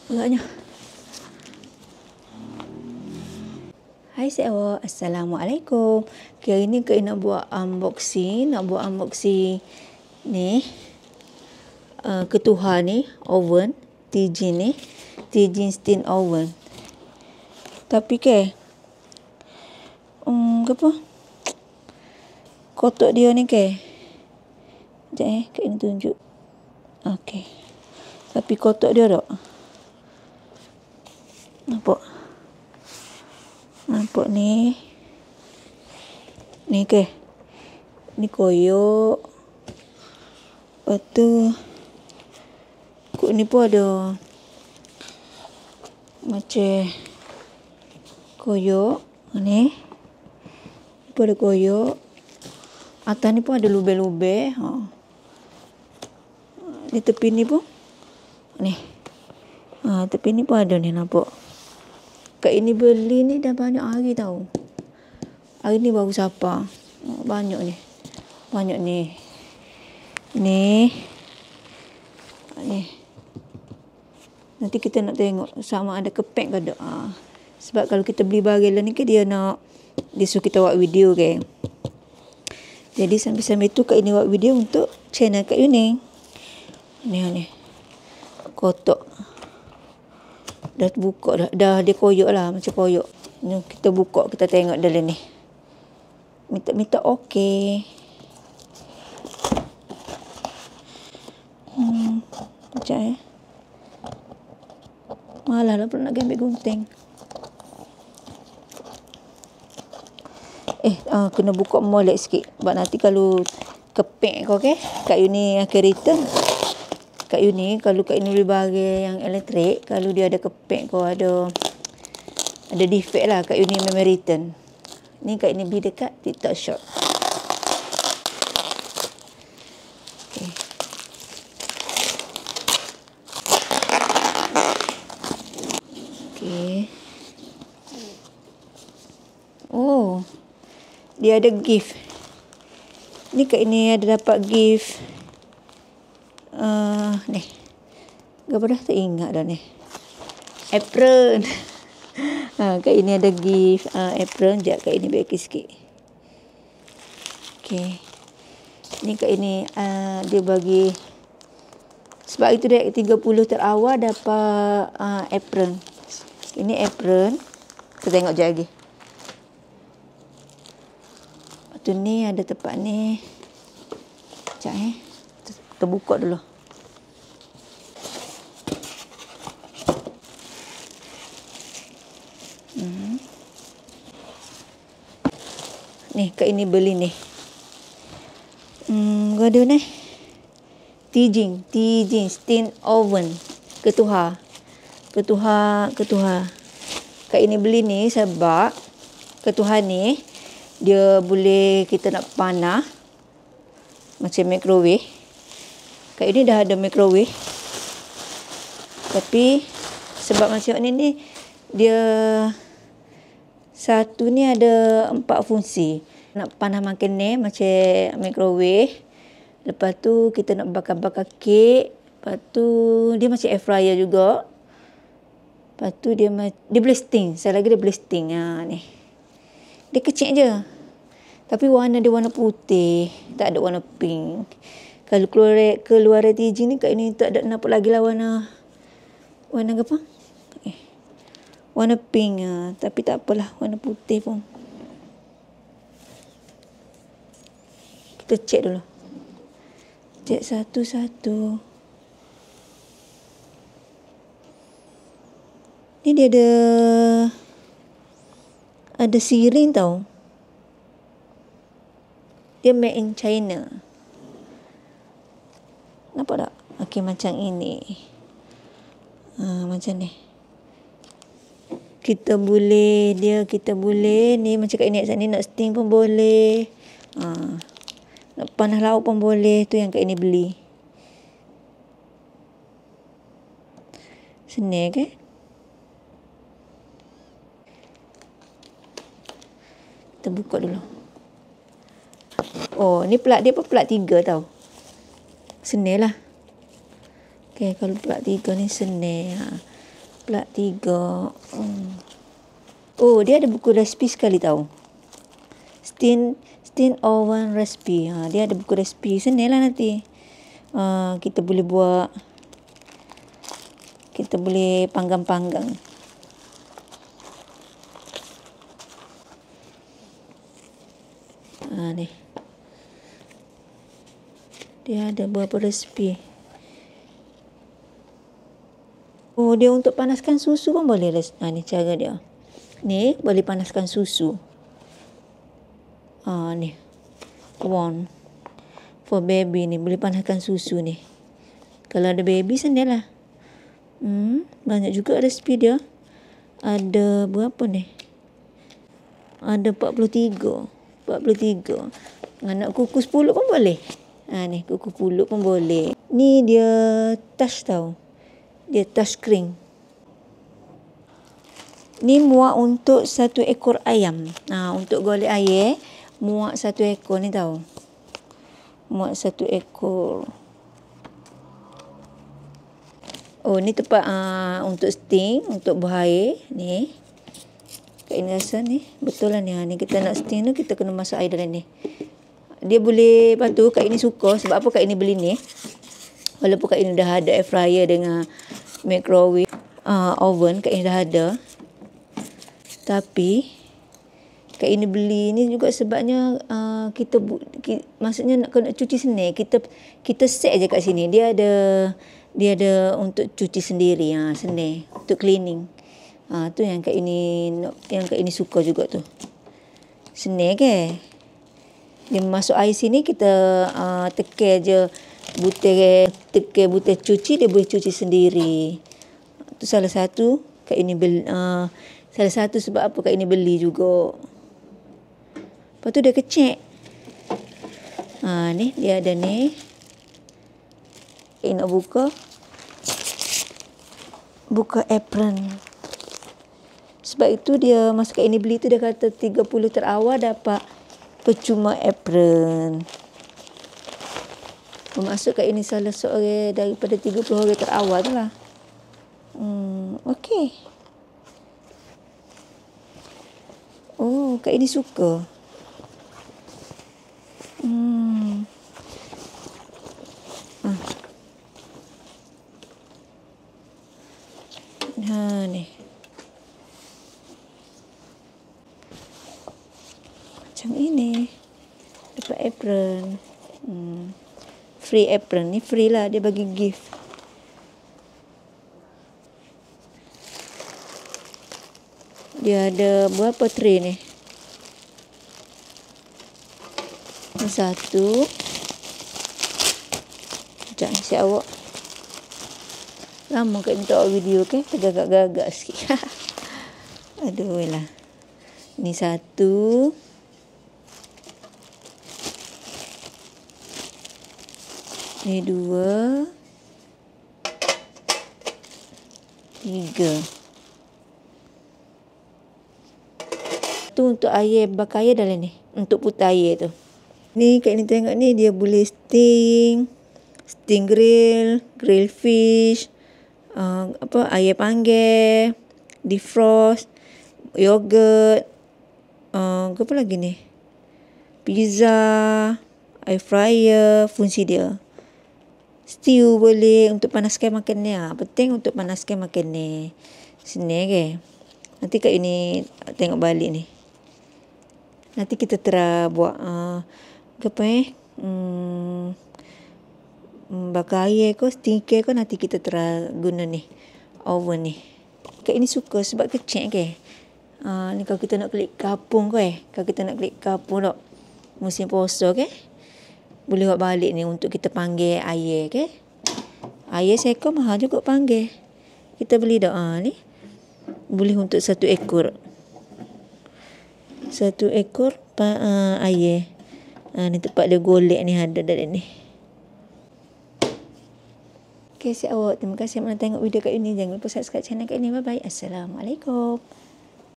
Agaknya. Hai Sewa, Assalamualaikum. Kali ni Kak nak buat unboxing. Ni ketuha ni, oven. Tijin ni. Tijin steam oven. Tapi apa? Kotak dia ni sekejap Kak ni tunjuk. Okey. Tapi kotak dia tak? Nampak ni. Ni Ni koyok. Lepas tu kok ni pun ada macam koyok. Ni pun ada koyok. Atas ni pun ada lubang-lubang. Di tepi ni pun ni. Tepi ni pun ada ni, nampak. Kak ini beli ni dah banyak hari tau. Hari ni baru siapa. Banyak ni. Banyak ni. Ni. Nanti kita nak tengok sama ada kepek ke tak. Sebab kalau kita beli barang lah ni dia suruh kita buat video Jadi sambil-sambil tu Kak ini buat video untuk channel Kak Yuning. Ni. Kotak. Dah buka dah dia koyok lah, macam koyok. Ni kita buka, kita tengok dalam ni. Minta okey. Sekejap Malah lah pula nak ambil gunting. Kena buka molek sikit. Sebab nanti kalau kepek kau Kak Yuni akan return. Kak Yuni, kalau Kak Yuni beli barang yang elektrik, kalau dia ada kepek kau ada defect lah, Kak Yuni memang return. Ni Kak Yuni beli dekat TikTok Shop. Okey. Oh. Dia ada gift. Ni Kak Yuni ada dapat gift. Ni. Apa dah tak ingat dah ni. Apron. Kak ini ada gift apron. Sekejap Kak ini bagi sikit. Okey. Ni Kak ini dia bagi. Sebab itu dia 30 terawal dapat apron. Ini apron. Kita tengok sekejap lagi. Lepas tu ni ada tempat ni. Sekejap Kita buka dulu. Ni Kak ini beli ni. Gaduh ni. Tijin steam oven. Ketuha. Kak ini beli ni sebab ketuha ni dia boleh kita nak panah macam microwave. Kak ini dah ada microwave. Tapi sebab macam ni dia satu ni ada 4 fungsi. Nak panah makan ni macam microwave. Lepas tu kita nak bakar-bakar kek. Lepas tu dia macam air fryer juga. Lepas tu dia boleh steam. Saya lagi dia boleh steam. Ni. Dia kecil je. Tapi warna dia warna putih. Tak ada warna pink. Kalau keluar TG ni Kak ini tak ada nampak lagi lah warna apa? Warna pink. Tapi tak apalah. Warna putih pun. Kita cek dulu. Cek satu-satu. Ni dia ada siring tau. Dia made in China. Nampak tak? Okey, macam ini. Macam ni. Kita boleh ni macam kat ini ni nak steam pun boleh. Nak panah lauk pun boleh. Tu yang Kak ini beli. Senang Kita buka dulu. Oh, ni plat dia pun plat 3 tau. Senang lah. Okay, kalau plat 3 ni senang. Plat 3. Oh, dia ada buku resipi sekali tau. Steam oven recipe. Dia ada buku resipi. Senang lah nanti. Kita boleh buat. Kita boleh panggang-panggang. Ni. Dia ada beberapa resipi. Oh, dia untuk panaskan susu pun boleh. Ni cara dia. Ni boleh panaskan susu. Ni. Warm. For baby ni. Boleh panaskan susu ni. Kalau ada baby senang lah. Banyak juga resipi dia. Ada berapa ni? Ada 43. Nak kukus pulut pun boleh. Ni kukus pulut pun boleh. Ni dia touch tau. Dia touch screen. Ni muak untuk 1 ekor ayam. Untuk golek air, muak 1 ekor ni tau. Muak 1 ekor. Oh, ni tempat untuk steam, untuk buah air. Ni. Kak ini rasa ni. Betul lah ni. Ni kita nak steam tu, kita kena masuk air dalam ni. Dia boleh, lepas tu Kak ini suka. Sebab apa Kak ini beli ni? Walaupun Kak ini dah ada air fryer dengan microwave oven, Kak ini dah ada. Tapi Kak ini beli ni juga sebabnya maksudnya nak kena cuci senang. Kita set je kat sini. Dia ada untuk cuci sendiri. Senang untuk cleaning. Tu yang Kak ini suka juga tu. Senang ke? Dia masuk air sini, kita tekan je butir cuci, dia boleh cuci sendiri. Tu salah satu Kak ini beli. Salah satu sebab apa Kak ini beli juga. Lepas tu dia kecek. Ni dia ada ni. Kak ini nak buka apron. Sebab itu dia masa Kak ini beli tu dia kata 30 terawal dapat percuma apron. Bermaksud Kak ini salah seorang daripada 30 orang terawal tu lah. Okey. Oh, Kak ini suka. Ni. Macam ini. Dapat apron. Free apron. Ni free lah. Dia bagi gift. Dia ada berapa tray ni? Ni 1. Sekejap ni siap awak. Lama Kak ni tak buat video ke? Tergagak-gagak sikit. Aduh lah. Ni 1. Ni 2. 3. Tu untuk air, bakar air dalam ni. Untuk putar air tu. Ni Kak ni tengok ni dia boleh steam grill fish, air panggang, defrost, yogurt, apa lagi ni? Pizza, air fryer, fungsi dia. Stew boleh untuk panaskan makan ni. Penting untuk panaskan makan ni. Senang ke? Nanti Kak ini tengok balik ni. Nanti kita try buat apa bakar air ke, steam ke nanti kita try guna ni. Oven ni. Kak ini suka sebab kecil ke. Ni kalau kita nak klik kapung ke. Kalau kita nak klik kapung tak. Musim puasa ke. Boleh buat balik ni untuk kita panggil air ke. Air seekor mahal juga panggil. Kita beli dah ni. Boleh untuk 1 ekor. 1 ekor air. Ni tempat dia golek ni ada dalam ni. Okay, siap awak. Terima kasih kerana tengok video kat ini. Jangan lupa subscribe channel kat ini. Bye bye. Assalamualaikum.